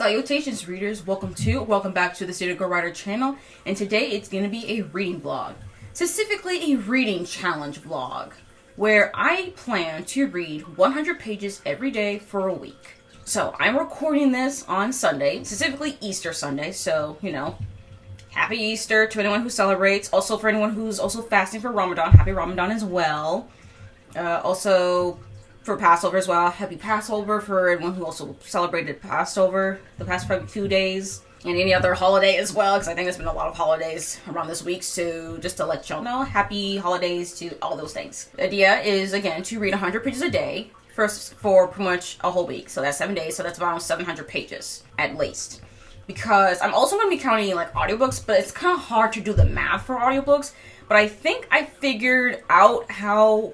Salutations readers, welcome back to the Student Girl Writer channel, and today it's going to be a reading vlog. Specifically a reading challenge vlog, where I plan to read 100 pages every day for a week. So I'm recording this on Sunday, specifically Easter Sunday, so, happy Easter to anyone who celebrates. Also for anyone who's also fasting for Ramadan, happy Ramadan as well. Also for Passover as well, happy Passover for everyone who also celebrated Passover the past few days. And any other holiday as well, because I think there's been a lot of holidays around this week. So just to let y'all know, happy holidays to all those things. The idea is, again, to read 100 pages a day for pretty much a whole week. So that's 7 days, so that's around 700 pages at least. Because I'm also going to be counting audiobooks, but it's kind of hard to do the math for audiobooks. But I think I figured out how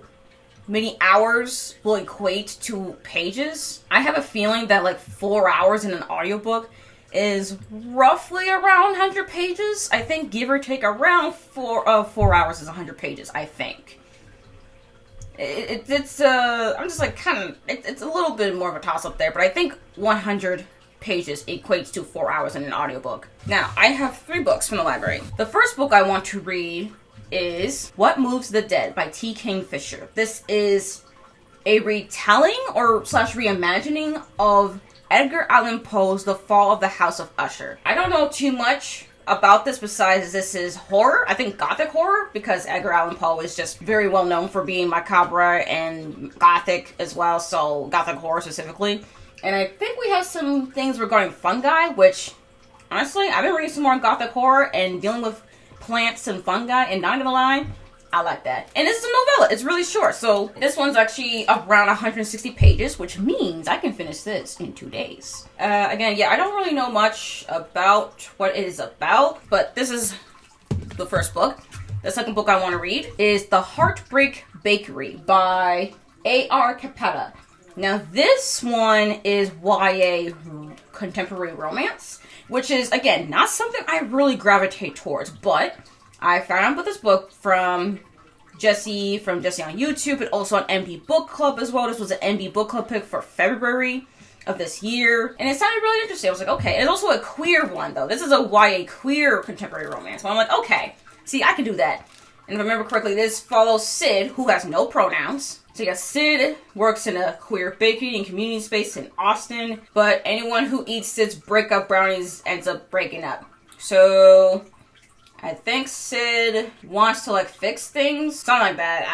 many hours will equate to pages. I have a feeling that 4 hours in an audiobook is roughly around 100 pages. I think, give or take, around 4 hours is 100 pages, I think. It's I'm just it's a little bit more of a toss up there, but I think 100 pages equates to 4 hours in an audiobook. Now, I have 3 books from the library. The first book I want to read is What Moves the Dead by T. Kingfisher. This is a retelling or / reimagining of Edgar Allan Poe's The Fall of the House of Usher. I don't know too much about this besides this is horror. I think gothic horror, because Edgar Allan Poe is just very well known for being macabre and gothic as well, so gothic horror specifically. And I think we have some things regarding fungi, which, honestly, I've been reading some more gothic horror and dealing with plants and fungi, and not gonna lie, I like that. And this is a novella. It's really short, so this one's actually around 160 pages, which means I can finish this in 2 days. Again, I don't really know much about what it is about, but this is the first book. The second book I want to read is The Heartbreak Bakery by A.R. Capetta. Now, this one is YA contemporary romance, which is, again, not something I really gravitate towards, but I found out about this book from Jesse on YouTube, and also on MD Book Club as well. This was an MD Book Club pick for February of this year, and it sounded really interesting. I was like, okay. And it's also a queer one, though. This is a YA queer contemporary romance. So I'm like, okay, see, I can do that. And if I remember correctly, this follows Sid, who has no pronouns. So you got Sid works in a queer bakery and community space in Austin, but anyone who eats Sid's breakup brownies ends up breaking up. So I think Sid wants to fix things, something like that.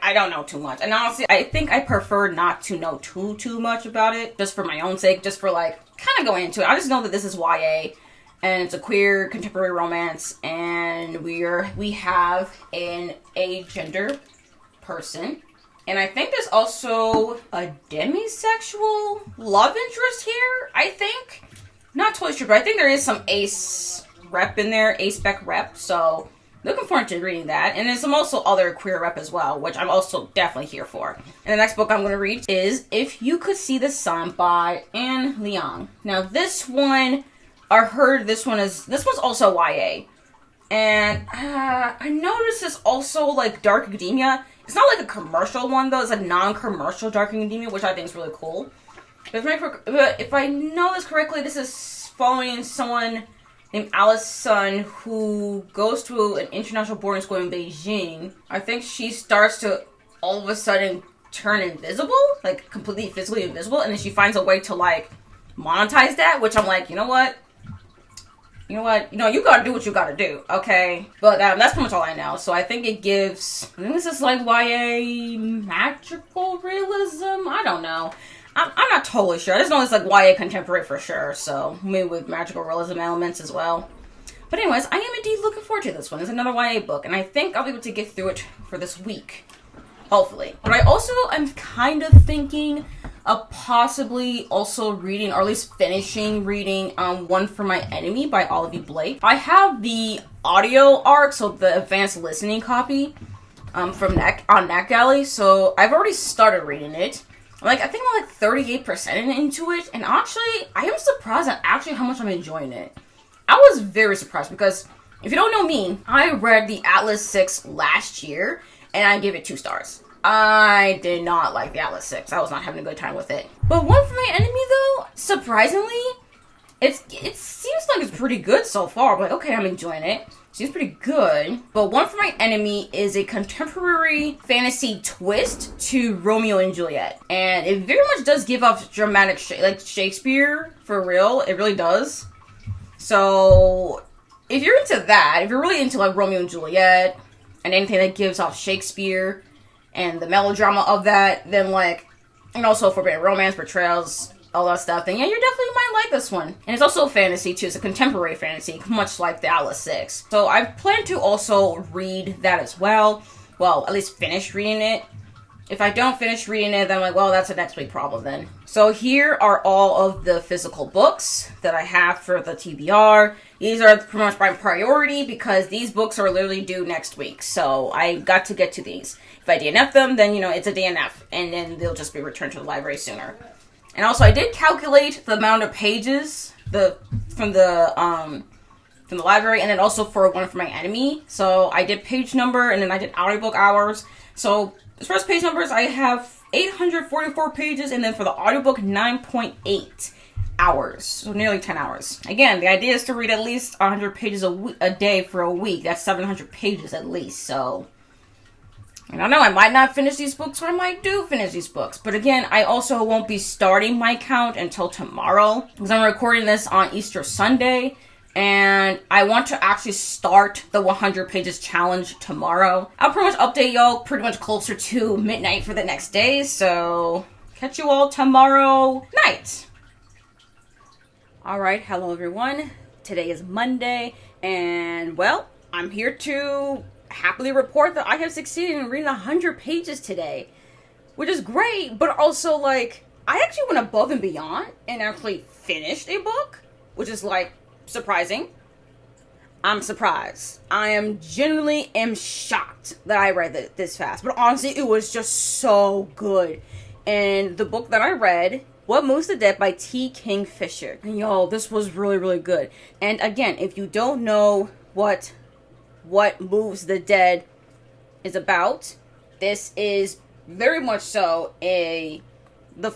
I don't know too much, and honestly, I think I prefer not to know too much about it, just for my own sake, just for kind of going into it. I just know that this is YA, and it's a queer contemporary romance, and we have an agender person. And I think there's also a demisexual love interest here, I think. Not totally sure, but I think there is some ace rep in there, ace-spec rep, so looking forward to reading that. And there's some also other queer rep as well, which I'm also definitely here for. And the next book I'm going to read is If You Could See the Sun by Anne Leong. Now, this one, this one's also YA. And I noticed this also dark academia. It's not a commercial one, though. It's a non-commercial dark academia, which I think is really cool. But if I know this correctly, this is following someone named Alice Sun, who goes to an international boarding school in Beijing. I think she starts to all of a sudden turn invisible, completely physically invisible, and then she finds a way to monetize that, which I'm like, you know what? You gotta do what you gotta do, okay? But that's pretty much all I know. So I think this is YA magical realism? I don't know. I'm not totally sure. I just know it's YA contemporary for sure, so maybe with magical realism elements as well. But anyways, I am indeed looking forward to this one. It's another YA book, and I think I'll be able to get through it for this week. Hopefully. But I also am kind of thinking of possibly also reading, or at least finishing reading, One for My Enemy by Olivia Blake. I have the audio arc, so the advanced listening copy, from NetGalley, so I've already started reading it. I think I'm 38% into it, and actually, I am surprised at actually how much I'm enjoying it. I was very surprised, because if you don't know me, I read the Atlas 6 last year, and I gave it 2 stars. I did not like the Atlas 6. I was not having a good time with it. But One for My Enemy, though, surprisingly, it seems like it's pretty good so far. But okay, I'm enjoying it. Seems pretty good. But One for My Enemy is a contemporary fantasy twist to Romeo and Juliet. And it very much does give off dramatic, like Shakespeare, for real. It really does. So, if you're into that, if you're really into like Romeo and Juliet, and anything that gives off Shakespeare, and the melodrama of that, then like, and also forbidden romance, betrayals, all that stuff, then yeah, you definitely might like this one. And it's also fantasy too. It's a contemporary fantasy, much like the Atlas 6. So I plan to also read that as well. Well, at least finish reading it. If I don't finish reading it, then I'm like, well, that's a next week problem then. So here are all of the physical books that I have for the TBR. These are pretty much my priority because these books are literally due next week. So I got to get to these. If I DNF them, then, it's a DNF. And then they'll just be returned to the library sooner. And also, I did calculate the amount of pages from the library, and then also for One for My Enemy. So I did page number, and then I did audiobook hours. So as far as page numbers, I have 844 pages, and then for the audiobook, 9.8 hours. So nearly 10 hours. Again, the idea is to read at least 100 pages a day for a week. That's 700 pages at least. So I don't know, I might not finish these books, or I might do finish these books. But again, I also won't be starting my count until tomorrow, because I'm recording this on Easter Sunday, and I want to actually start the 100 pages challenge tomorrow. I'll pretty much update y'all pretty much closer to midnight for the next day, so catch you all tomorrow night. Alright, hello everyone. Today is Monday, and well, I'm here to happily report that I have succeeded in reading 100 pages today, which is great, but also like I actually went above and beyond and actually finished a book, which is like surprising. I'm surprised. I am genuinely shocked that I read this fast, but honestly it was just so good. And the book that I read, What Moves the Dead by T. Kingfisher, and y'all, this was really, really good. And again, if you don't know what Moves the Dead is about, this is very much so the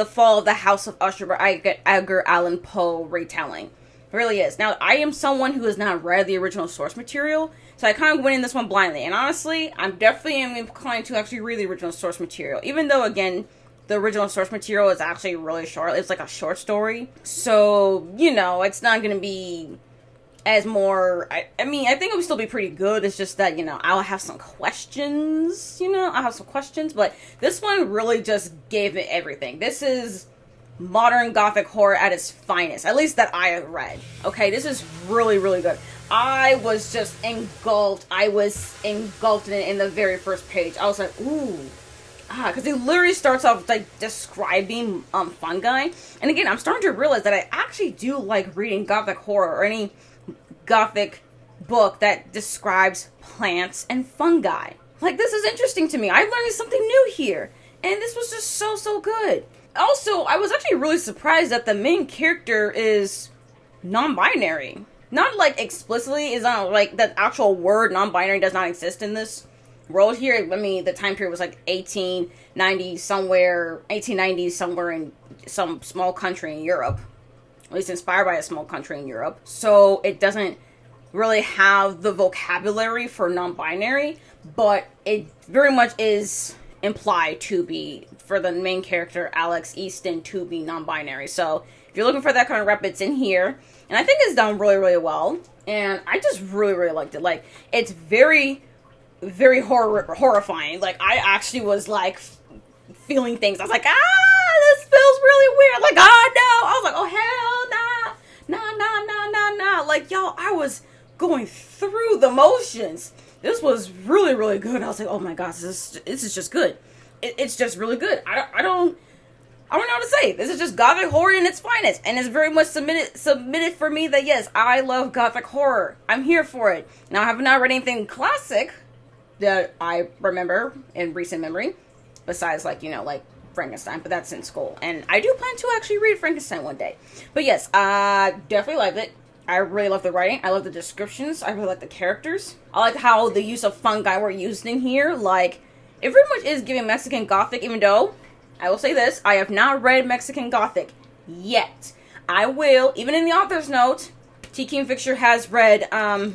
fall of the House of Usher by Edgar Allan Poe retelling. It really is. Now, I am someone who has not read the original source material, so I kind of went in this one blindly. And honestly, I'm definitely inclined to actually read the original source material, even though, again, the original source material is actually really short. It's like a short story. So, it's not going to be as more, I think it would still be pretty good. It's just that, I'll have some questions, but this one really just gave it everything. This is modern gothic horror at its finest, at least that I have read. Okay, this is really, really good. I was just engulfed. I was engulfed in the very first page. I was like, ooh. Because it literally starts off like describing fungi. And again, I'm starting to realize that I actually do like reading gothic horror or any gothic book that describes plants and fungi. Like, this is interesting to me. I'm learning something new here, and this was just so good. Also, I was actually really surprised that the main character is non-binary. Not like explicitly, is not like the actual word non-binary does not exist in this world here. The time period was like 1890 somewhere, 1890s somewhere in some small country in Europe. At least inspired by a small country in Europe. So it doesn't really have the vocabulary for non-binary, but it very much is implied to be, for the main character, Alex Easton, to be non-binary. So if you're looking for that kind of rep, it's in here. And I think it's done really, really well. And I just really, really liked it. Like, it's very, very horrifying. Like, I actually was like feeling things. I was like, this feels really weird. Like, oh no. I was like, oh hell nah. Like, y'all, I was going through the motions. This was really, really good. I was like, oh my gosh, this is just good. It's just really good. I don't know what to say. This is just gothic horror in its finest, and it's very much submitted for me that yes, I love gothic horror. I'm here for it. Now, I have not read anything classic that I remember in recent memory, besides like Frankenstein, but that's in school, and I do plan to actually read Frankenstein one day. But yes, I definitely loved it. I really love the writing. I love the descriptions. I really like the characters. I like how the use of fungi were used in here. Like, it very much is giving Mexican Gothic, even though, I will say this, I have not read Mexican Gothic yet. I will, even in the author's note, T. King Fixture has read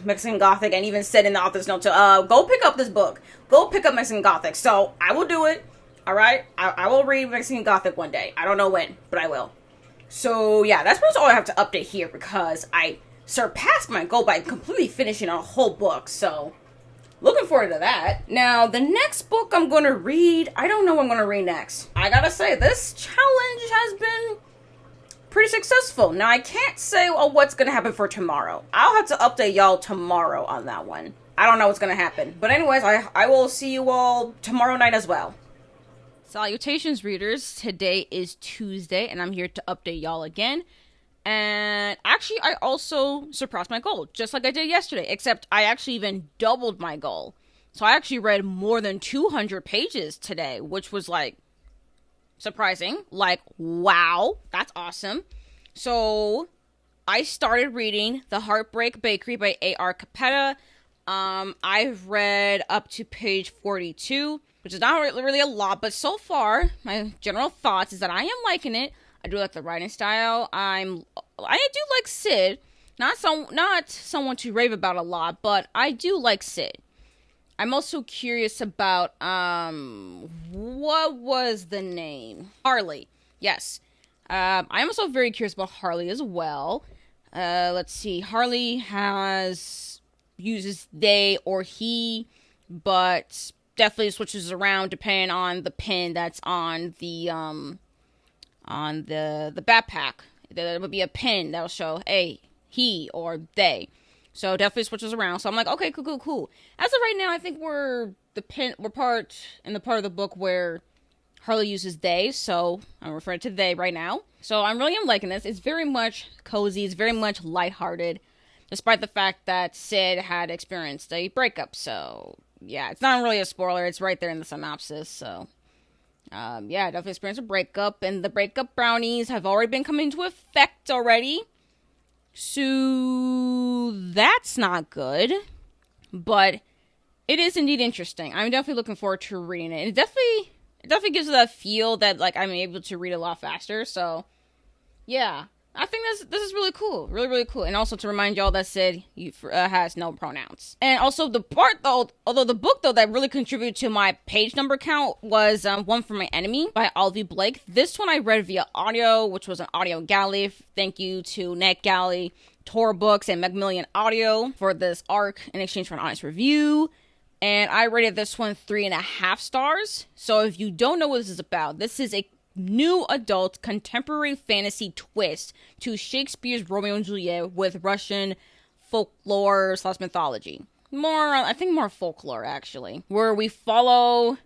Mexican Gothic and even said in the author's note to go pick up this book. Go pick up Mexican Gothic. So I will do it. All right? I will read Mexican Gothic one day. I don't know when, but I will. So yeah, that's pretty much all I have to update here because I surpassed my goal by completely finishing a whole book. So looking forward to that. Now, the next book I'm going to read, I don't know what I'm going to read next. I gotta say, this challenge has been pretty successful. Now, I can't say what's going to happen for tomorrow. I'll have to update y'all tomorrow on that one. I don't know what's going to happen. But anyways, I will see you all tomorrow night as well. Salutations, readers. Today is Tuesday, and I'm here to update y'all again. And actually, I also surpassed my goal, just like I did yesterday, except I actually even doubled my goal. So I actually read more than 200 pages today, which was like surprising. Like, wow, that's awesome. So I started reading The Heartbreak Bakery by A.R. Capetta. I've read up to page 42, which is not really a lot, but so far, my general thoughts is that I am liking it. I do like the writing style. I do like Sid. Not someone to rave about a lot, but I do like Sid. I'm also curious about, what was the name? Harley. Yes. I'm also very curious about Harley as well. Let's see. Harley uses they or he, but definitely switches around depending on the pin that's on the backpack. There would be a pin that'll show, hey, he or they. So definitely switches around. So I'm like, okay, cool. As of right now, I think we're part in the part of the book where Harley uses they, so I'm referring to they right now. So I'm liking this. It's very much cozy. It's very much lighthearted, despite the fact that Sid had experienced a breakup. So yeah, it's not really a spoiler. It's right there in the synopsis. So yeah, I definitely experienced a breakup, and the breakup brownies have already been coming into effect already. So that's not good, but it is indeed interesting. I'm definitely looking forward to reading it. It definitely gives it that feel that like I'm able to read a lot faster. So yeah, I think this is really cool, really cool. And also to remind y'all that Sid has no pronouns. And also the part although the book though that really contributed to my page number count was One for My Enemy by Olivia Blake. This one I read via audio, which was an audio galley. Thank you to NetGalley, Tor Books, and Macmillan Audio for this arc in exchange for an honest review. And I rated this one 3.5 stars. So if you don't know what this is about, this is a new adult contemporary fantasy twist to Shakespeare's Romeo and Juliet with Russian folklore / mythology. I think more folklore actually, where we follow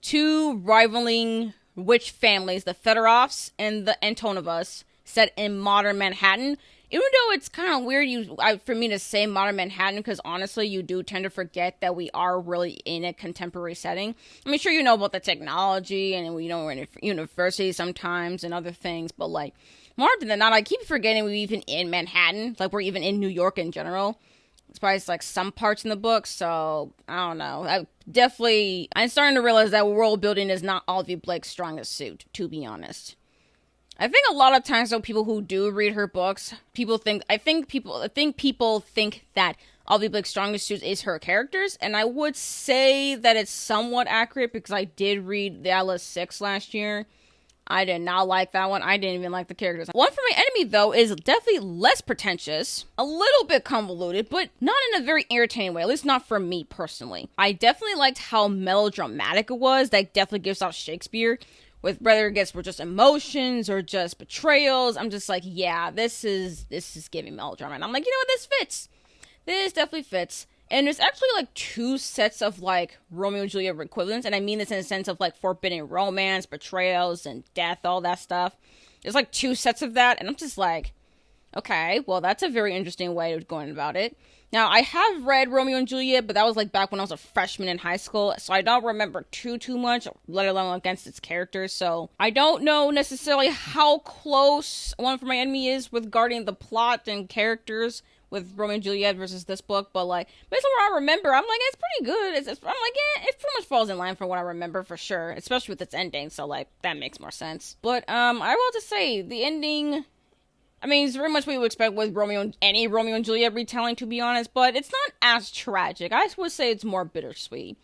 two rivaling witch families, the Fedorovs and the Antonovas, set in modern Manhattan. Even though it's kind of weird for me to say modern Manhattan, because honestly, you do tend to forget that we are really in a contemporary setting. I mean, sure, you know about the technology, and we're in a university sometimes and other things, but like, more often than not, I keep forgetting we're even in Manhattan. Like, we're even in New York in general. It's probably like some parts in the book, so I don't know. I'm starting to realize that world building is not Olivia Blake's strongest suit, to be honest. I think a lot of times, though, people who do read her books, people think that Olivia Blake's strongest suit is her characters, and I would say that it's somewhat accurate because I did read The Atlas 6 last year. I did not like that one. I didn't even like the characters. One for My Enemy, though, is definitely less pretentious, a little bit convoluted, but not in a very irritating way, at least not for me personally. I definitely liked how melodramatic it was. That definitely gives off Shakespeare. With whether it gets for just emotions or just betrayals, I'm just like, yeah, this is giving melodrama. And I'm like, you know what, this fits. This definitely fits. And there's actually like two sets of like Romeo and Juliet equivalents, and I mean this in a sense of like forbidden romance, betrayals, and death, all that stuff. There's like two sets of that, and I'm just like, okay, well, that's a very interesting way of going about it. Now, I have read Romeo and Juliet, but that was like back when I was a freshman in high school, so I don't remember too much, let alone against its characters, so I don't know necessarily how close One for My Enemy is with guarding the plot and characters with Romeo and Juliet versus this book, but like, based on what I remember, I'm like, it's pretty good. I'm like, yeah, it pretty much falls in line for what I remember for sure, especially with its ending, so like, that makes more sense. But, I will just say, the ending, I mean, it's very much what you would expect with any Romeo and Juliet retelling, to be honest, but it's not as tragic. I would say it's more bittersweet.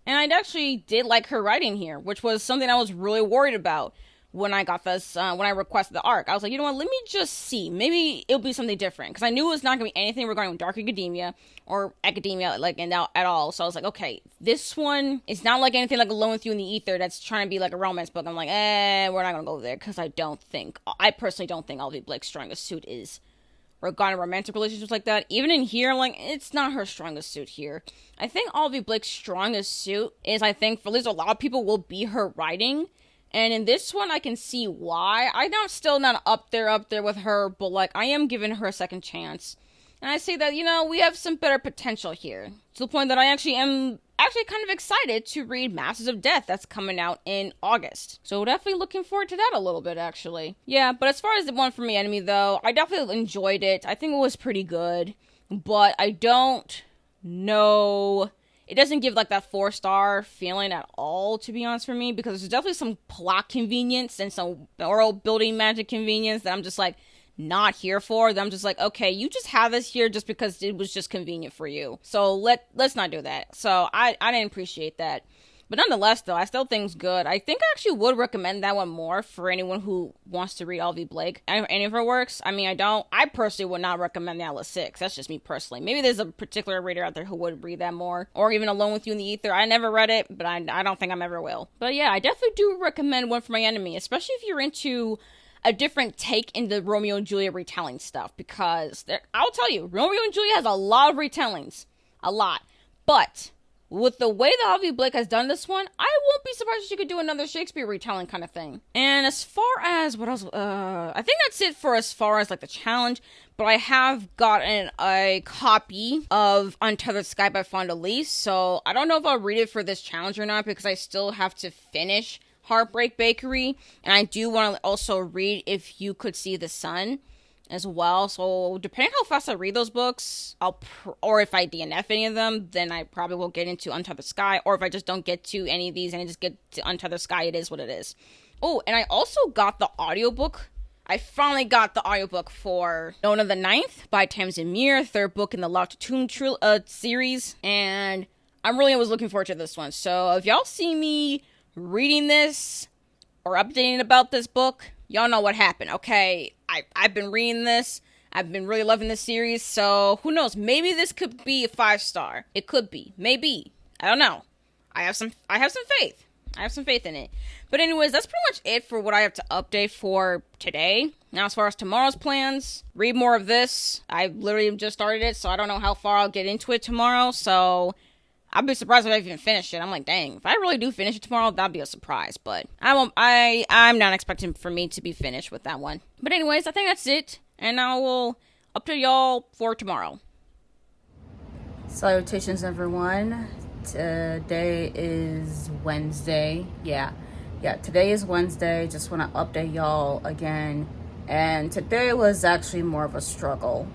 And I actually did like her writing here, which was something I was really worried about when I got this, when I requested the arc. I was like, you know what, let me just see. Maybe it'll be something different. Because I knew it was not going to be anything regarding dark academia or academia, like, at all. So I was like, okay, this one is not like anything like Alone with You in the Ether that's trying to be like a romance book. I'm like, we're not going to go there. Because I personally don't think Olivia Blake's strongest suit is regarding romantic relationships like that. Even in here, I'm like, it's not her strongest suit here. I think Olivia Blake's strongest suit is, I think, for at least a lot of people, will be her writing. And in this one, I can see why. I'm still not up there with her, but, like, I am giving her a second chance. And I say that, we have some better potential here. To the point that I actually am kind of excited to read Masters of Death that's coming out in August. So definitely looking forward to that a little bit, actually. Yeah, but as far as the one for me enemy, though, I definitely enjoyed it. I think it was pretty good. But I don't know... It doesn't give, like, that 4-star feeling at all, to be honest, for me, because there's definitely some plot convenience and some world building magic convenience that I'm just, like, not here for. That I'm just like, okay, you just have this here just because it was just convenient for you. So let's not do that. So I didn't appreciate that. But nonetheless, though, I still think it's good. I think I actually would recommend that one more for anyone who wants to read Olivia Blake. Any of her works. I mean, I personally would not recommend the Atlas 6. That's just me personally. Maybe there's a particular reader out there who would read that more. Or even Alone with You in the Ether. I never read it, but I don't think I ever will. But yeah, I definitely do recommend One for My Enemy, especially if you're into a different take in the Romeo and Juliet retelling stuff. Because I'll tell you, Romeo and Juliet has a lot of retellings. A lot. But with the way that Olivia Blake has done this one, I won't be surprised if she could do another Shakespeare retelling kind of thing. And as far as what else, I think that's it for as far as like the challenge. But I have gotten a copy of Untethered Sky by Fonda Lee, so I don't know if I'll read it for this challenge or not because I still have to finish Heartbreak Bakery, and I do want to also read If You Could See the Sun as well. So depending on how fast I read those books, or if I DNF any of them, then I probably will get into Untethered Sky. Or if I just don't get to any of these and I just get to Untethered Sky, it is what it is. Oh, and I also got the audiobook. I finally got the audiobook for Nona the Ninth by Tamsin Muir, third book in the Locked Tomb series, and I really was looking forward to this one. So if y'all see me reading this or updating about this book, y'all know what happened, okay? I've been reading this. I've been really loving this series, so who knows? Maybe this could be a 5-star. It could be. Maybe. I don't know. I have some faith. I have some faith in it. But anyways, that's pretty much it for what I have to update for today. Now, as far as tomorrow's plans, read more of this. I literally just started it, so I don't know how far I'll get into it tomorrow, so I'll be surprised if I even finish it. I'm like, dang, if I really do finish it tomorrow, that'd be a surprise. But I'm not expecting for me to be finished with that one. But anyways, I think that's it. And I will update y'all for tomorrow. Salutations, everyone. Today is Wednesday. Yeah, today is Wednesday. Just want to update y'all again. And today was actually more of a struggle.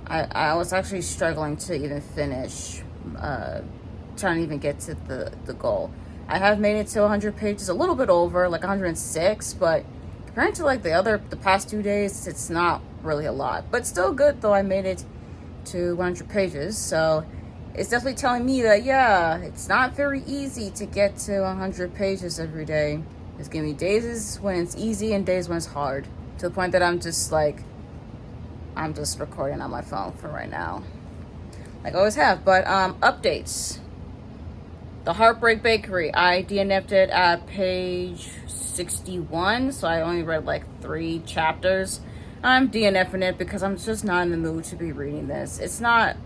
I was actually struggling to even finish trying to even get to the goal. I have made it to 100 pages, a little bit over, like 106, but compared to like the past 2 days, it's not really a lot, but still good though. I made it to 100 pages, so it's definitely telling me that, yeah, it's not very easy to get to 100 pages every day. There's gonna be days when it's easy and days when it's hard, to the point that I'm just recording on my phone for right now, like I always have. But updates. The Heartbreak Bakery, I DNF'd it at page 61, so I only read like 3 chapters. I'm DNFing it because I'm just not in the mood to be reading this. It's not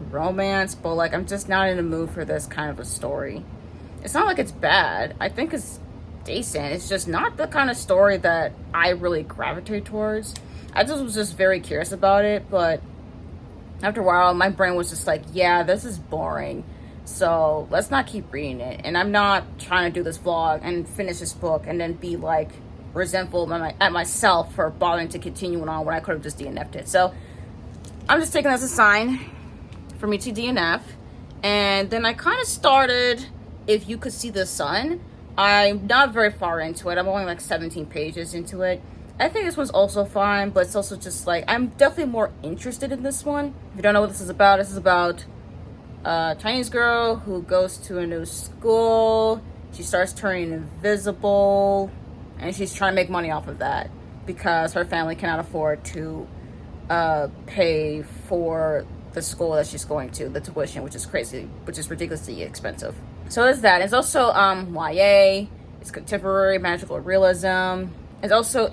romance, but like I'm just not in the mood for this kind of a story. It's not like it's bad. I think it's decent. It's just not the kind of story that I really gravitate towards. I just was just very curious about it, but after a while, my brain was just like, yeah, this is boring. So let's not keep reading it. And I'm not trying to do this vlog and finish this book and then be like resentful at myself for bothering to continue on when I could have just DNF'd it. So I'm just taking this as a sign for me to DNF. And then I kind of started If You Could See the Sun. I'm not very far into it. I'm only like 17 pages into it. I think this one's also fine, but it's also just like, I'm definitely more interested in this one. If you don't know what this is about a Chinese girl who goes to a new school. She starts turning invisible, and she's trying to make money off of that because her family cannot afford to pay for the school that she's going to, the tuition, which is crazy, which is ridiculously expensive. So there's that. It's also YA. It's contemporary magical realism. It also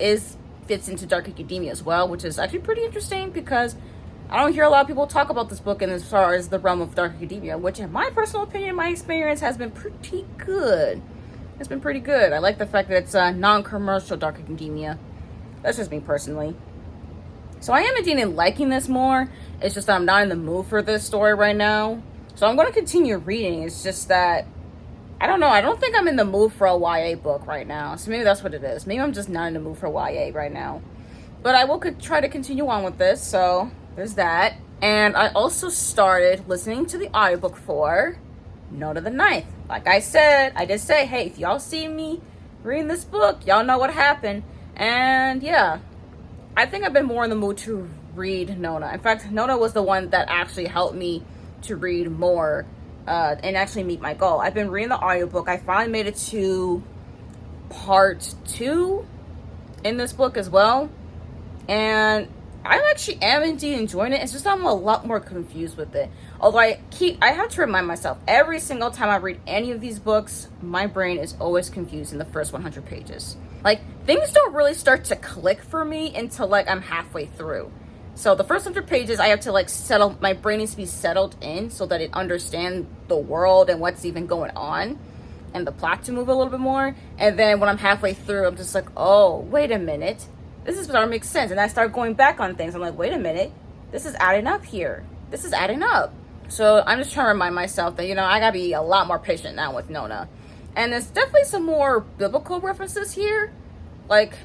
fits into dark academia as well, which is actually pretty interesting because I don't hear a lot of people talk about this book in as far as the realm of dark academia, which in my personal opinion, my experience has been pretty good. It's been pretty good. I like the fact that it's non-commercial dark academia. That's just me personally. So I am indeed liking this more. It's just that I'm not in the mood for this story right now. So I'm going to continue reading. It's just that, I don't know. I don't think I'm in the mood for a YA book right now. So maybe that's what it is. Maybe I'm just not in the mood for YA right now. But I will try to continue on with this. So there's that. And I also started listening to the audiobook for Note of the Ninth. Like I said, I did say, hey, if y'all see me reading this book, y'all know what happened. And yeah, I think I've been more in the mood to read Nona. In fact, Nona was the one that actually helped me to read more and actually meet my goal. I've been reading the audiobook. I finally made it to part 2 in this book as well. And I actually am indeed enjoying it. It's just I'm a lot more confused with it. Although I have to remind myself, every single time I read any of these books, my brain is always confused in the first 100 pages. Like, things don't really start to click for me until, like, I'm halfway through. So the first 100 pages, I have to, like, my brain needs to be settled in so that it understands the world and what's even going on and the plot to move a little bit more. And then when I'm halfway through, I'm just like, oh, wait a minute. This is starting to make sense. And I start going back on things. I'm like, wait a minute. This is adding up here. This is adding up. So I'm just trying to remind myself that, I gotta be a lot more patient now with Nona. And there's definitely some more biblical references here. Like,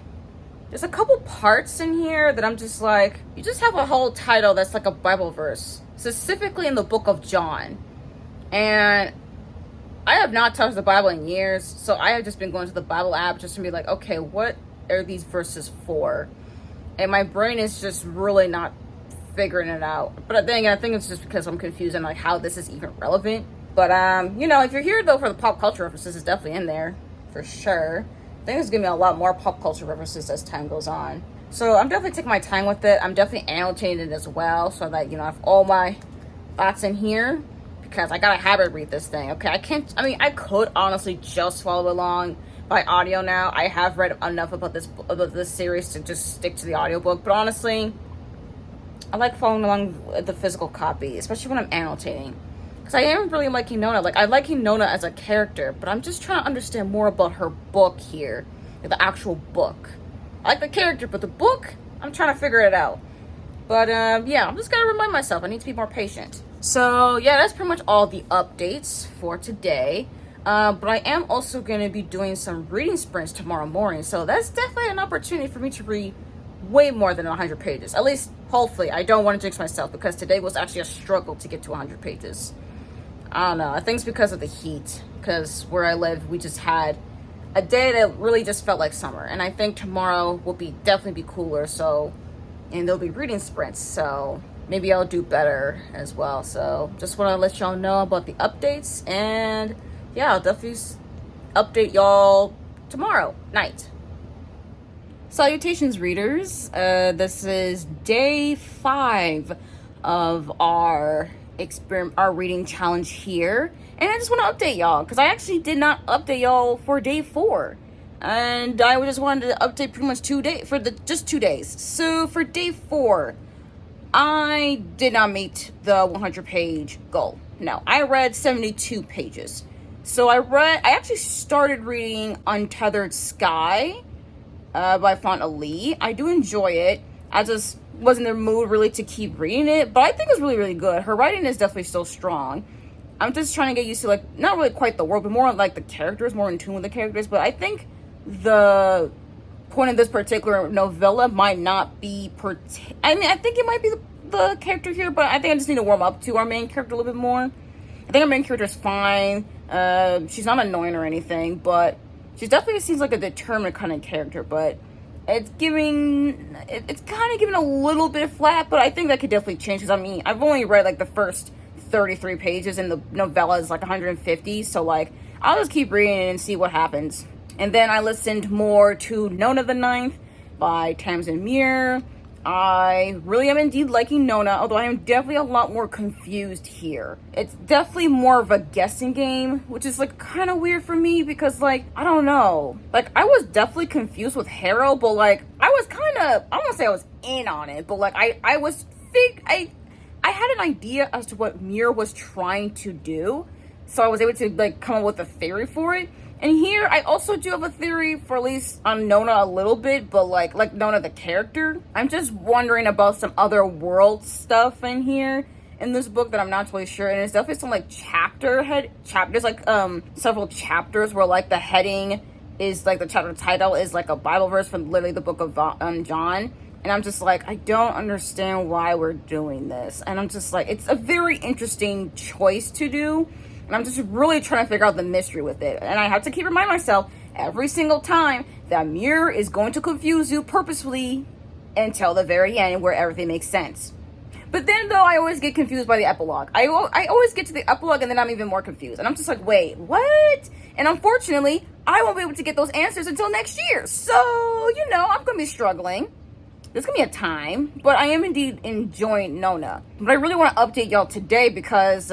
there's a couple parts in here that I'm just like, you just have a whole title that's like a Bible verse, specifically in the book of John. And I have not touched the Bible in years, so I have just been going to the Bible app just to be like, okay, what are these verses for? And my brain is just really not figuring it out. But then again, I think it's just because I'm confused on like how this is even relevant. But if you're here though for the pop culture references, it's definitely in there for sure. I think it's gonna be a lot more pop culture references as time goes on. So I'm definitely taking my time with it. I'm definitely annotating it as well so that I have all my thoughts in here because I gotta habit read this thing. Okay, I could honestly just follow along by audio now. I have read enough about this series to just stick to the audiobook, but honestly, I like following along with the physical copy, especially when I'm annotating. Because I am really liking Nona. Like, I like Nona as a character, but I'm just trying to understand more about her book here. The actual book. I like the character, but the book, I'm trying to figure it out. But, yeah, I'm just going to remind myself I need to be more patient. So, yeah, that's pretty much all the updates for today. But I am also going to be doing some reading sprints tomorrow morning. So that's definitely an opportunity for me to read way more than 100 pages. At least, hopefully. I don't want to jinx myself because today was actually a struggle to get to 100 pages. I don't know. I think it's because of the heat. Because where I live, we just had a day that really just felt like summer. And I think tomorrow will definitely be cooler. And there'll be reading sprints. So maybe I'll do better as well. So just want to let y'all know about the updates. And yeah, I'll definitely update y'all tomorrow night. Salutations, readers. This is day 5 of our reading challenge here. And I just want to update y'all because I actually did not update y'all for day 4. And I just wanted to update pretty much 2 days for just 2 days. So for day 4, I did not meet the 100 page goal. No, I read 72 pages. So I actually started reading Untethered Sky by Font Ali. I do enjoy it. I just wasn't in the mood really to keep reading it, but I think it's really, really good. Her writing is definitely still strong. I'm just trying to get used to, like, not really quite the world, but more like the characters, more in tune with the characters. But I think the point of this particular novella might not be I think it might be the character here, but I think I just need to warm up to our main character a little bit more. I think our main character is fine. She's not annoying or anything, but she definitely seems like a determined kind of character. But it's kind of giving a little bit flat, but I think that could definitely change, because I mean, I've only read like the first 33 pages and the novella is like 150, so like I'll just keep reading it and see what happens. And then I listened more to Nona the Ninth by Tamsin Muir. I really am indeed liking Nona, although I am definitely a lot more confused here. It's definitely more of a guessing game, which is like kind of weird for me, because like, I don't know. Like, I was definitely confused with Harrow, but like, I was kind of, I don't want to say I was in on it, but like, I had an idea as to what Muir was trying to do, so I was able to like come up with a theory for it. And here, I also do have a theory for at least on Nona a little bit, but like Nona the character. I'm just wondering about some other world stuff in here in this book that I'm not totally sure. And it's definitely some like chapters, like several chapters where like the heading is like the chapter title is like a Bible verse from literally the book of John. And I'm just like, I don't understand why we're doing this. And I'm just like, it's a very interesting choice to do. And I'm just really trying to figure out the mystery with it. And I have to keep reminding myself every single time that Muir is going to confuse you purposefully until the very end where everything makes sense. But then, though, I always get confused by the epilogue. I always get to the epilogue and then I'm even more confused. And I'm just like, wait, what? And unfortunately, I won't be able to get those answers until next year. So, you know, I'm going to be struggling. There's going to be a time. But I am indeed enjoying Nona. But I really want to update y'all today because,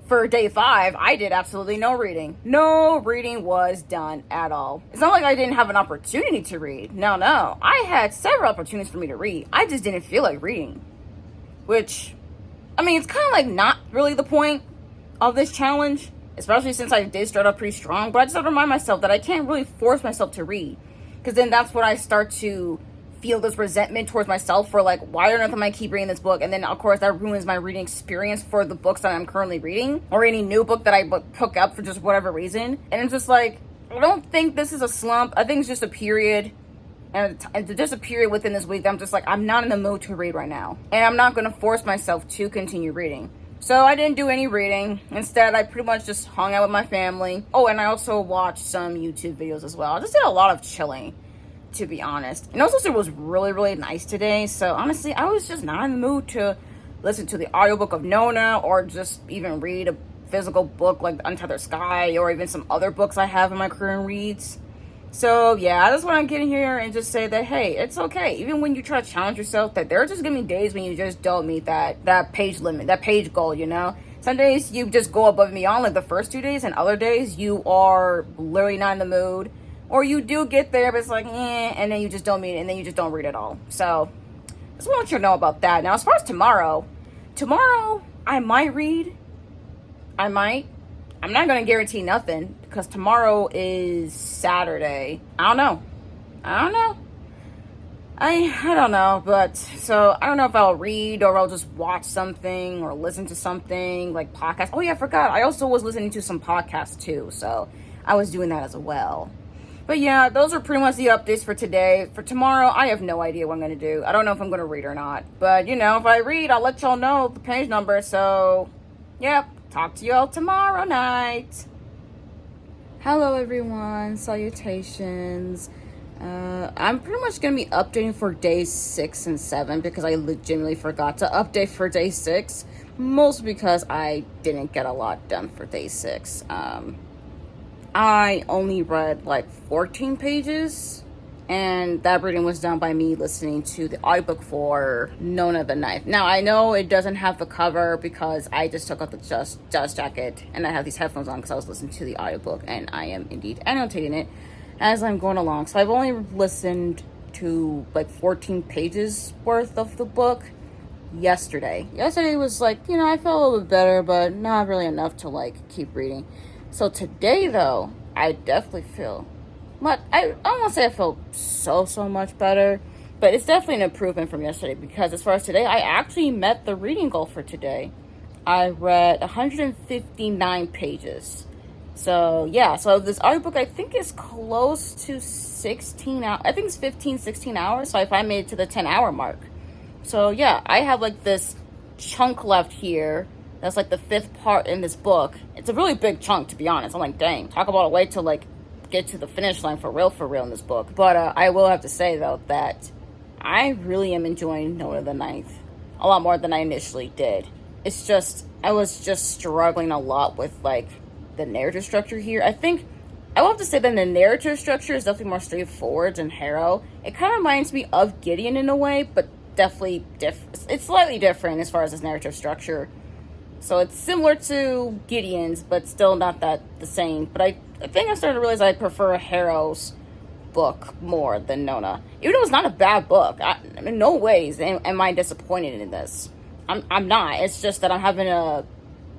for day 5, I did absolutely no reading. No reading was done at all. It's not like I didn't have an opportunity to read. No. I had several opportunities for me to read. I just didn't feel like reading. Which, I mean, it's kind of like not really the point of this challenge. Especially since I did start out pretty strong. But I just have to remind myself that I can't really force myself to read. Because then that's when I start to feel this resentment towards myself for like, why on earth am I keep reading this book? And then of course that ruins my reading experience for the books that I'm currently reading, or any new book that I pick up for just whatever reason. And it's just like, I don't think this is a slump. I think it's just a period, and just a period within this week that I'm just like, I'm not in the mood to read right now, and I'm not going to force myself to continue reading. So I didn't do any reading. Instead, I pretty much just hung out with my family. Oh, and I also watched some YouTube videos as well. I just did a lot of chilling, to be honest. And also, it was really, really nice today. So honestly, I was just not in the mood to listen to the audiobook of Nona, or just even read a physical book like Untethered Sky, or even some other books I have in my current reads. So yeah, I just want to get in here and just say that, hey, it's okay. Even when you try to challenge yourself, that there are just gonna be days when you just don't meet that page limit, that page goal, you know? Some days you just go above and beyond like the first 2 days, and other days you are literally not in the mood. Or you do get there, but it's like, and then you just don't meet it, and then you just don't read at all. So, just want you to know about that. Now, as far as tomorrow, I might read. I might. I'm not going to guarantee nothing, because tomorrow is Saturday. I don't know. I don't know, but, so, I don't know if I'll read, or I'll just watch something, or listen to something, like podcasts. Oh yeah, I forgot. I also was listening to some podcasts, too, so I was doing that as well. But yeah, those are pretty much the updates for today. For tomorrow, I have no idea what I'm going to do. I don't know if I'm going to read or not. But, you know, if I read, I'll let y'all know the page number. So, yep, talk to y'all tomorrow night. Hello, everyone. Salutations. I'm pretty much going to be updating for days 6 and 7, because I legitimately forgot to update for day 6. Mostly because I didn't get a lot done for day 6. I only read like 14 pages, and that reading was done by me listening to the audiobook for Nona the Ninth. Now, I know it doesn't have the cover because I just took out the dust jacket, and I have these headphones on because I was listening to the audiobook, and I am indeed annotating it as I'm going along. So I've only listened to like 14 pages worth of the book yesterday. Yesterday was like, you know, I felt a little bit better, but not really enough to like keep reading. So today, though, I definitely feel, I don't want to say I feel so much better, but it's definitely an improvement from yesterday, because as far as today, I actually met the reading goal for today. I read 159 pages. So, yeah, so this audiobook, I think, is close to 16 hours. I think it's 15, 16 hours, so I finally made it to the 10-hour mark. So, yeah, I have, like, this chunk left here. That's like the 5th part in this book. It's a really big chunk, to be honest. I'm like, dang, talk about a way to like get to the finish line for real in this book. But I will have to say, though, that I really am enjoying Nona the Ninth a lot more than I initially did. It's just, I was just struggling a lot with, like, the narrative structure here. I think, I will have to say that the narrative structure is definitely more straightforward than Harrow. It kind of reminds me of Gideon in a way, but definitely it's slightly different as far as its narrative structure. So it's similar to Gideon's, but still not that the same. But I think I started to realize I prefer Harrow's book more than Nona. Even though it's not a bad book. In no ways am I disappointed in this. I'm not. It's just that I'm having a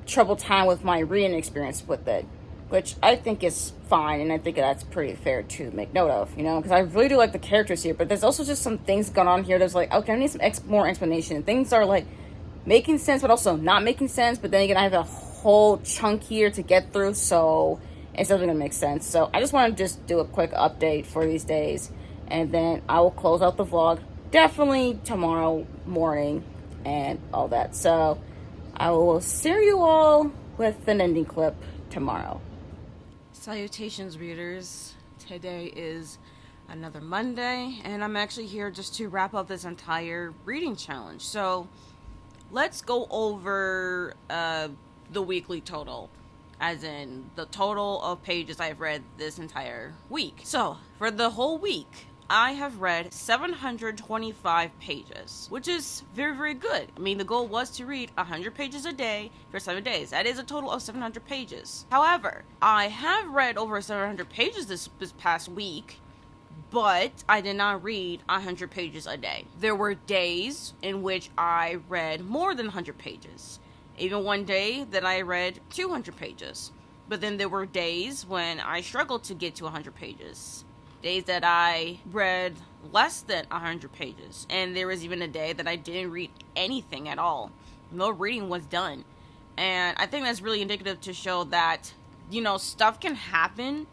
trouble time with my reading experience with it, which I think is fine, and I think that's pretty fair to make note of, you know, because I really do like the characters here, but there's also just some things going on here that's like, okay, I need some more explanation. Things are, like, making sense, but also not making sense, but then again, I have a whole chunk here to get through, so it's definitely gonna make sense. So I just want to just do a quick update for these days, and then I will close out the vlog definitely tomorrow morning and all that. So I will see you all with an ending clip tomorrow. Salutations, readers. Today is another Monday, and I'm actually here just to wrap up this entire reading challenge. So let's go over the weekly total, as in the total of pages I've read this entire week. So for the whole week, I have read 725 pages, which is very good. I mean, the goal was to read 100 pages a day for 7 days. That is a total of 700 pages. However, I have read over 700 pages this past week, but I did not read 100 pages a day. There were days in which I read more than 100 pages. Even one day that I read 200 pages. But then there were days when I struggled to get to 100 pages. Days that I read less than 100 pages. And there was even a day that I didn't read anything at all. No reading was done. And I think that's really indicative to show that, you know, stuff can happen.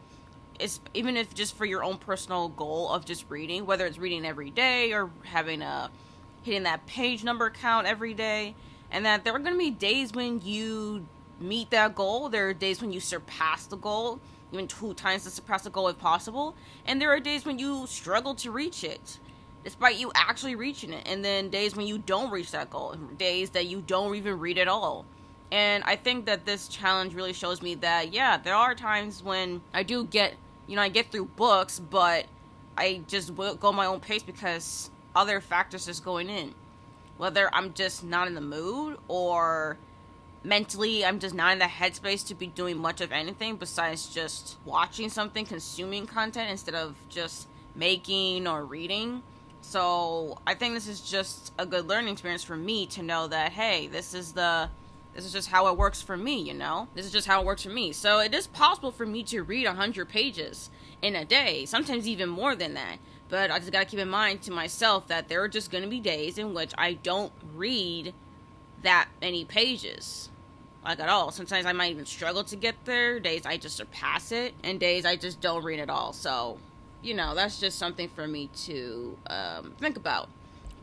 It's, even if just for your own personal goal of just reading, whether it's reading every day or hitting that page number count every day, and that there are going to be days when you meet that goal. There are days when you surpass the goal, even 2 times to surpass the goal if possible, and there are days when you struggle to reach it, despite you actually reaching it, and then days when you don't reach that goal, days that you don't even read at all. And I think that this challenge really shows me that, yeah, there are times when I do get, you know, I get through books, but I just go my own pace because other factors just going in. Whether I'm just not in the mood, or mentally I'm just not in the headspace to be doing much of anything besides just watching something, consuming content, instead of just making or reading. So I think this is just a good learning experience for me to know that, hey, this is just how it works for me, you know? This is just how it works for me. So it is possible for me to read 100 pages in a day, sometimes even more than that. But I just gotta keep in mind to myself that there are just gonna be days in which I don't read that many pages, like, at all. Sometimes I might even struggle to get there, days I just surpass it, and days I just don't read at all. So, you know, that's just something for me to think about.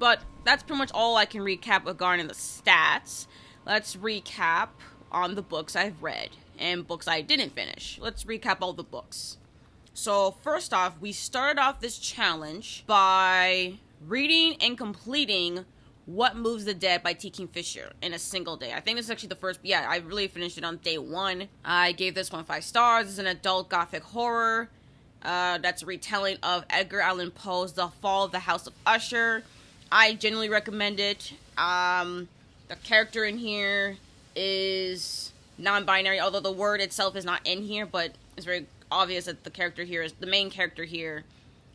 But that's pretty much all I can recap regarding the stats. Let's recap on the books I've read and books I didn't finish. Let's recap all the books. So first off, we started off this challenge by reading and completing What Moves the Dead by T. Kingfisher in a single day. I think this is actually the first, I really finished it on day 1. I gave this one 5 stars. It's an adult gothic horror. That's a retelling of Edgar Allan Poe's The Fall of the House of Usher. I genuinely recommend it. The character in here is non-binary, although the word itself is not in here, but it's very obvious that the main character here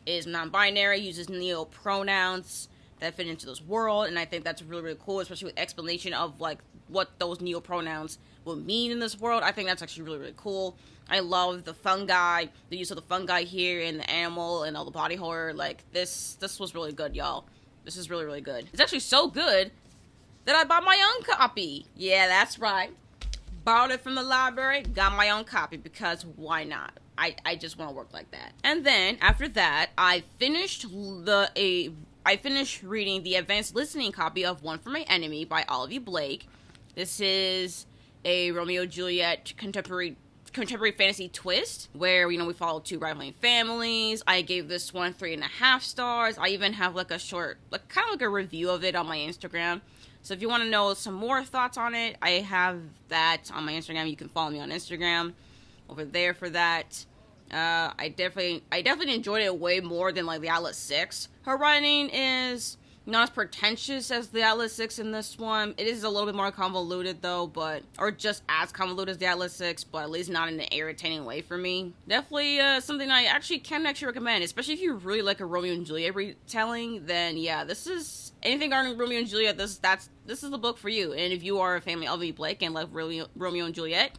is non-binary, uses neo-pronouns that fit into this world, and I think that's really cool, especially with explanation of, like, what those neo-pronouns will mean in this world. I think that's actually really cool. I love the fungi, the use of the fungi here, and the animal, and all the body horror. Like, this was really good, y'all. This is really good. It's actually so good that I bought my own copy. Yeah, that's right. Borrowed it from the library, got my own copy, because why not? I just want to work like that. And then, after that, I finished reading the advanced listening copy of One for My Enemy by Olivia Blake. This is a Romeo and Juliet contemporary contemporary fantasy twist where, we follow two rivaling families. I gave this one 3.5 stars. I even have like a short, like kind of like a review of it on my Instagram. So if you want to know some more thoughts on it, I have that on my Instagram. You can follow me on Instagram over there for that. I definitely enjoyed it way more than like the Atlas 6. Her writing is not as pretentious as the Atlas 6 in this one. It is a little bit more convoluted though, or just as convoluted as the Atlas 6, but at least not in an irritating way for me. Definitely something I can recommend, especially if you really like a Romeo and Juliet retelling. Then yeah, this is anything regarding Romeo and Juliet. This is the book for you. And if you are a fan of L.V. Blake and love Romeo and Juliet,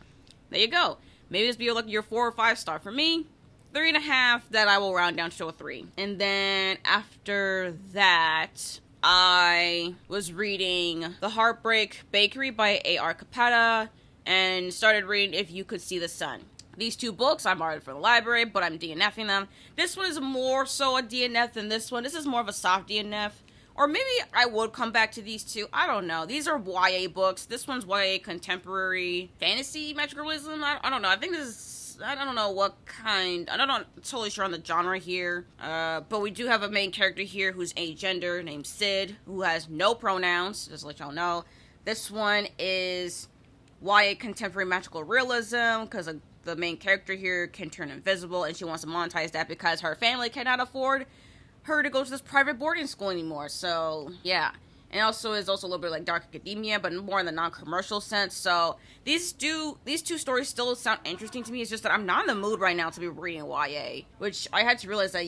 there you go. Maybe this be like your 4 or 5 star. For me, 3.5 that I will round down to a 3. And then after that, I was reading The Heartbreak Bakery by A.R. Capetta and started reading If You Could See the Sun. These 2 books I borrowed from the library, but I'm DNFing them. This one is more so a DNF than this one. This is more of a soft DNF. Or maybe I would come back to these 2. I don't know. These are YA books. This one's YA contemporary fantasy magical realism. I don't know. I think this is, I don't know what kind. I'm not totally sure on the genre here. But we do have a main character here who's agender named Sid, who has no pronouns, just to let y'all know. This one is YA contemporary magical realism because the main character here can turn invisible and she wants to monetize that because her family cannot afford her to go to this private boarding school anymore. So yeah, and also is also a little bit like dark academia, but more in the non-commercial sense. So these 2 stories still sound interesting to me. It's just that I'm not in the mood right now to be reading YA, which I had to realize that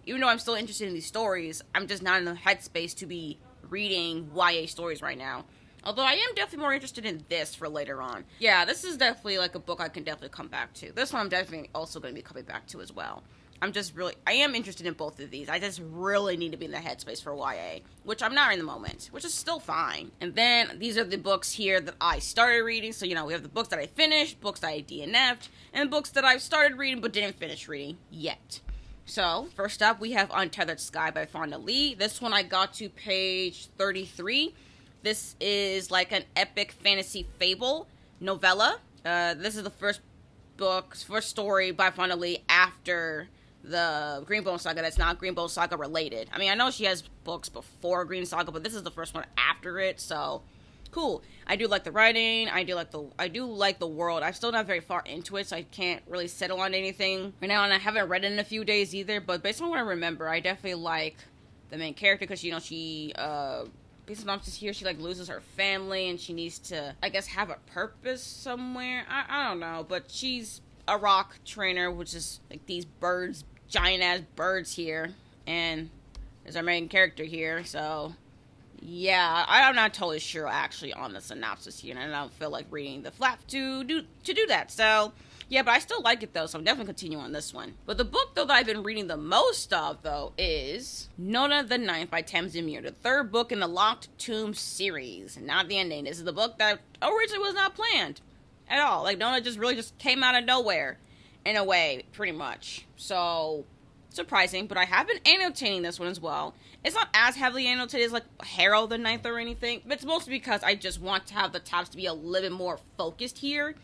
even though I'm still interested in these stories, I'm just not in the headspace to be reading YA stories right now. Although I am definitely more interested in this for later on. Yeah, this is definitely like a book I can definitely come back to. This one I'm definitely also going to be coming back to as well. I am interested in both of these. I just really need to be in the headspace for YA, which I'm not in the moment, which is still fine. And then these are the books here that I started reading. So, we have the books that I finished, books that I DNF'd, and books that I've started reading but didn't finish reading yet. So, first up, we have Untethered Sky by Fonda Lee. This one I got to page 33. This is like an epic fantasy fable novella. This is the first story by Fonda Lee after the Greenbone Saga that's not Greenbone Saga related. I mean, I know she has books before Green Saga, but this is the first one after it, so cool. I do like the writing. I do like the world. I'm still not very far into it, so I can't really settle on anything right now, and I haven't read it in a few days either, but based on what I remember, I definitely like the main character because, she based on just here, she loses her family and she needs to, I guess, have a purpose somewhere. I don't know, but she's a rock trainer, which is like these birds, giant ass birds here, and there's our main character here. So yeah, I'm not totally sure actually on the synopsis here, and I don't feel like reading the flap to do that. So yeah, but I still like it though, so I'm definitely continuing on this one. But the book though that I've been reading the most of though is Nona the Ninth by Tamsin Muir, the 3rd book in the Locked Tomb series. Not the ending. This is the book that originally was not planned at all. Like, Nona just came out of nowhere, in a way, pretty much. So, surprising, but I have been annotating this one as well. It's not as heavily annotated as, like, Harrow the Ninth or anything, but it's mostly because I just want to have the tabs to be a little bit more focused here.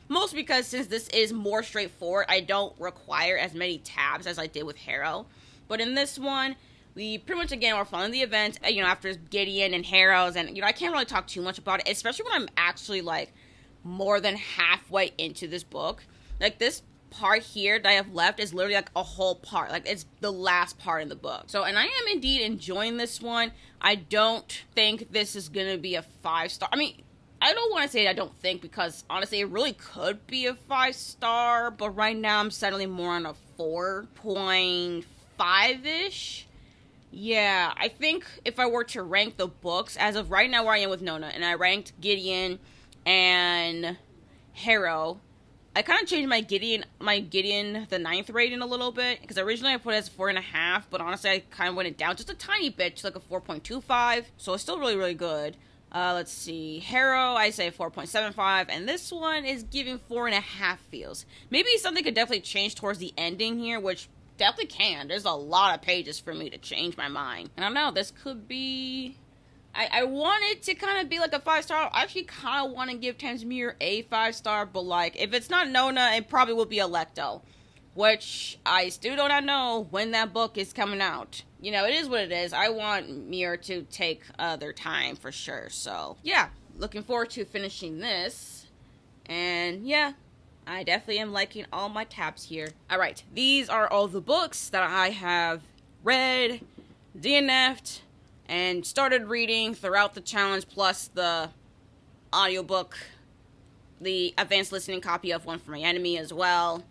Mostly because since this is more straightforward, I don't require as many tabs as I did with Harrow. But in this one, we pretty much, again, are following the events, after Gideon and Harrow's, and, I can't really talk too much about it, especially when I'm actually, like, more than halfway into this book. Like, this part here that I have left is literally like a whole part. Like, it's the last part in the book. So, and I am indeed enjoying this one. I don't think this is gonna be a 5-star. I mean, I don't want to say I don't think, because honestly it really could be a 5-star, but right now I'm settling more on a 4.5-ish. Yeah, I think if I were to rank the books as of right now where I am with Nona, and I ranked Gideon and Harrow, I kind of changed my Gideon the 9th rating a little bit, because originally I put it as 4.5, but honestly I kind of went it down just a tiny bit to like a 4.25, so it's still really, really good. Let's see, Harrow, I say 4.75, and this one is giving 4.5 feels. Maybe something could definitely change towards the ending here, which definitely can. There's a lot of pages for me to change my mind. And I don't know, this could be I want it to kind of be like a 5-star. I actually kind of want to give Tamsmere a 5-star, but like, if it's not Nona, it probably will be Electo, which I still do not know when that book is coming out. You know, it is what it is. I want Mir to take their time for sure. So, yeah, looking forward to finishing this. And yeah, I definitely am liking all my tabs here. Alright, these are all the books that I have read, DNF'd, and started reading throughout the challenge, plus the audiobook, the advanced listening copy of One for My Enemy as well.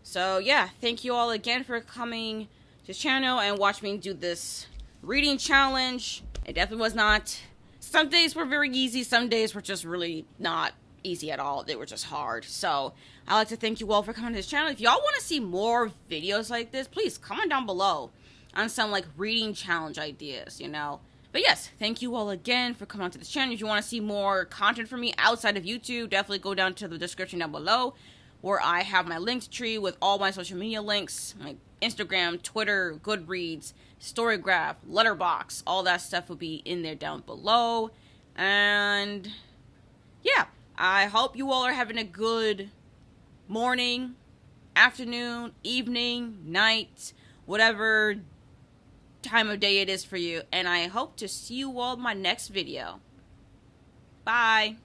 So yeah, thank you all again for coming to this channel and watch me do this reading challenge. It definitely was not, some days were very easy, some days were just really not easy at all. They were just hard. So I'd like to thank you all for coming to this channel. If y'all want to see more videos like this, please comment down below on some like reading challenge ideas, you know. But yes, thank you all again for coming onto this channel. If you want to see more content from me outside of YouTube, definitely go down to the description down below, where I have my linked tree with all my social media links, like Instagram, Twitter, Goodreads, Storygraph, Letterboxd. All that stuff will be in there down below. And yeah, I hope you all are having a good morning, afternoon, evening, night, whatever time of day it is for you, and I hope to see you all in my next video. Bye.